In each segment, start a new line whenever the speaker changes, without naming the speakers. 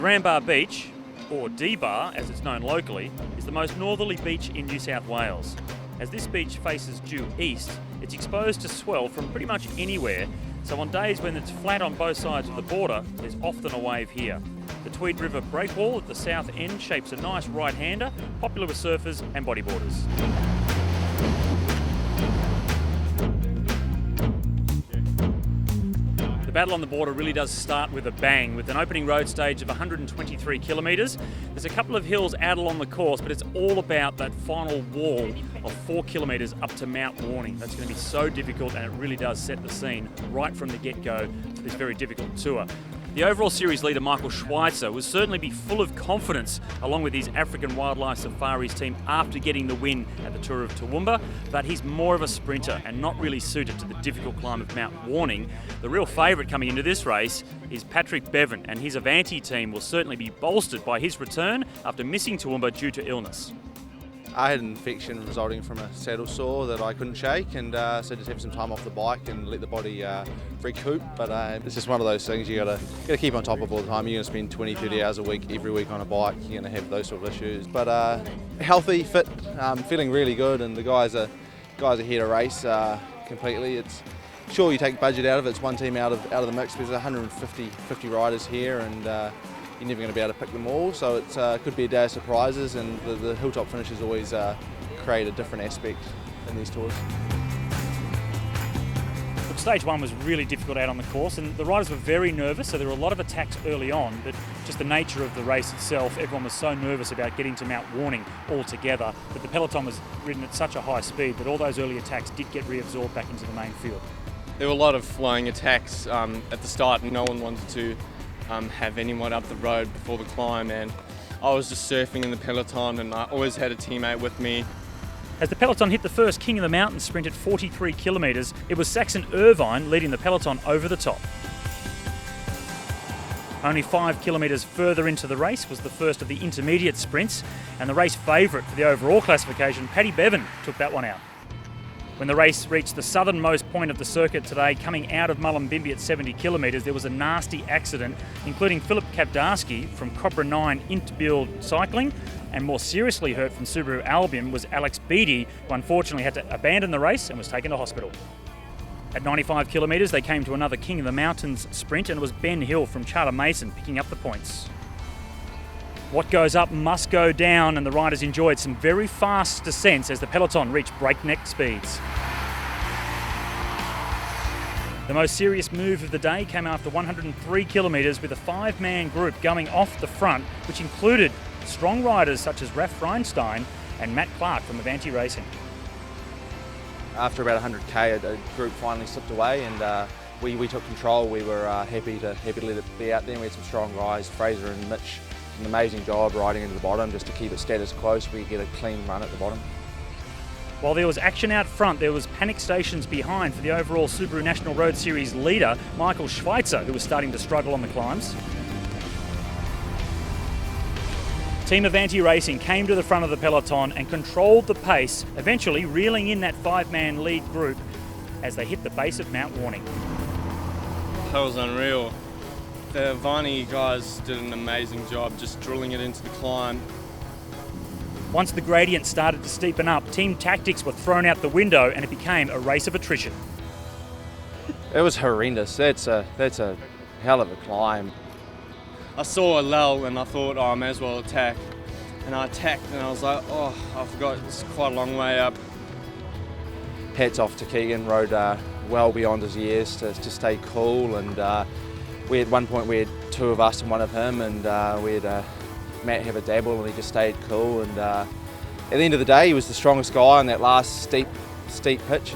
Drambar Beach, or D-Bar as it's known locally, is the most northerly beach in New South Wales. As this beach faces due east, it's exposed to swell from pretty much anywhere, so on days when it's flat on both sides of the border, there's often a wave here. The Tweed River breakwall at the south end shapes a nice right-hander, popular with surfers and bodyboarders. The battle on the border really does start with a bang, with an opening road stage of 123 kilometres. There's a couple of hills out along the course, but it's all about that final wall of 4 kilometres up to Mount Warning. That's going to be so difficult, and it really does set the scene right from the get-go for this very difficult tour. The overall series leader, Michael Schweitzer, will certainly be full of confidence along with his African Wildlife Safaris team after getting the win at the Tour of Toowoomba, but he's more of a sprinter and not really suited to the difficult climb of Mount Warning. The real favourite coming into this race is Patrick Bevan, and his Avanti team will certainly be bolstered by his return after missing Toowoomba due to illness.
I had an infection resulting from a saddle sore that I couldn't shake, and so just have some time off the bike and let the body recoup. But it's just one of those things you gotta keep on top of all the time. You're gonna spend 20-30 hours a week every week on a bike. You're gonna have those sort of issues. But healthy, fit, feeling really good, and the guys are here to race completely. It's sure you take budget out of it. It's one team out of the mix. There's 150 riders here, and you're never going to be able to pick them all, so it could be a day of surprises, and the hilltop finishes always create a different aspect in these tours.
Look, stage one was really difficult out on the course, and the riders were very nervous, so there were a lot of attacks early on, but just the nature of the race itself, everyone was so nervous about getting to Mount Warning altogether that the peloton was ridden at such a high speed that all those early attacks did get reabsorbed back into the main field.
There were a lot of flying attacks at the start, and no one wanted to have anyone up the road before the climb, and I was just surfing in the peloton, and I always had a teammate with me.
As the peloton hit the first King of the Mountain sprint at 43 kilometres, it was Saxon Irvine leading the peloton over the top. Only 5 kilometres further into the race was the first of the intermediate sprints, and the race favourite for the overall classification, Paddy Bevan, took that one out. When the race reached the southernmost point of the circuit today, coming out of Mullumbimby at 70 kilometres, there was a nasty accident, including Philip Kabdarski from Cobra 9 Intbuild Cycling, and more seriously hurt from Subaru Albion was Alex Beattie, who unfortunately had to abandon the race and was taken to hospital. At 95 kilometres, they came to another King of the Mountains sprint, and it was Ben Hill from Charter Mason picking up the points. What goes up must go down, and the riders enjoyed some very fast descents as the peloton reached breakneck speeds. The most serious move of the day came after 103 kilometres with a 5-man group going off the front, which included strong riders such as Raf Reinstein and Matt Clark from Avanti Racing.
After about 100k, a group finally slipped away, and we took control. We were happy to let it be out there. We had some strong guys, Fraser and Mitch. An amazing job riding into the bottom just to keep it status quo so we get a clean run at the bottom.
While there was action out front, there was panic stations behind for the overall Subaru National Road Series leader, Michael Schweitzer, who was starting to struggle on the climbs. Team Avanti Racing came to the front of the peloton and controlled the pace, eventually reeling in that 5-man lead group as they hit the base of Mount Warning.
That was unreal. The Avanti guys did an amazing job just drilling it into the climb.
Once the gradient started to steepen up, team tactics were thrown out the window and it became a race of attrition.
It was horrendous. That's a hell of a climb.
I saw a lull and I thought, oh, I may as well attack. And I attacked and I was like, oh, I forgot, it's quite a long way up.
Hats off to Keegan, rode well beyond his years to stay cool, and we at one point we had 2 of us and 1 of him, and we had Matt have a dabble, and he just stayed cool, and at the end of the day he was the strongest guy on that last steep pitch.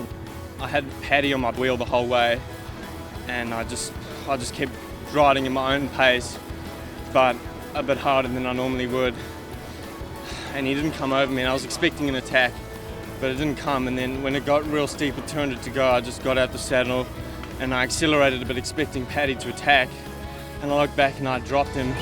I had Paddy on my wheel the whole way, and I just kept riding at my own pace, but a bit harder than I normally would, and he didn't come over me, and I was expecting an attack, but it didn't come. And then when it got real steep, it turned it to go. I just got out the saddle and I accelerated a bit, expecting Paddy to attack, and I looked back and I dropped him.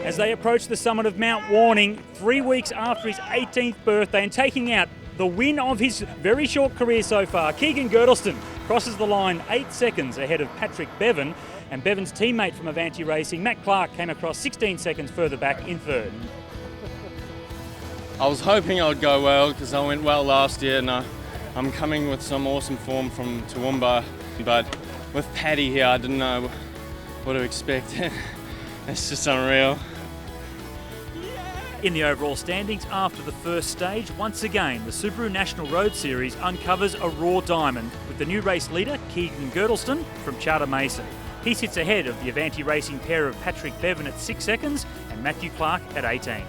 As they approached the summit of Mount Warning, 3 weeks after his 18th birthday, and taking out the win of his very short career so far, Keegan Girdleston crosses the line 8 seconds ahead of Patrick Bevan, and Bevan's teammate from Avanti Racing, Matt Clark, came across 16 seconds further back in third.
I was hoping I would go well because I went well last year, and I'm coming with some awesome form from Toowoomba, but with Paddy here I didn't know what to expect. It's just unreal.
In the overall standings after the first stage, once again the Subaru National Road Series uncovers a raw diamond with the new race leader Keegan Girdleston from Charter Mason. He sits ahead of the Avanti Racing pair of Patrick Bevan at 6 seconds and Matthew Clark at 18.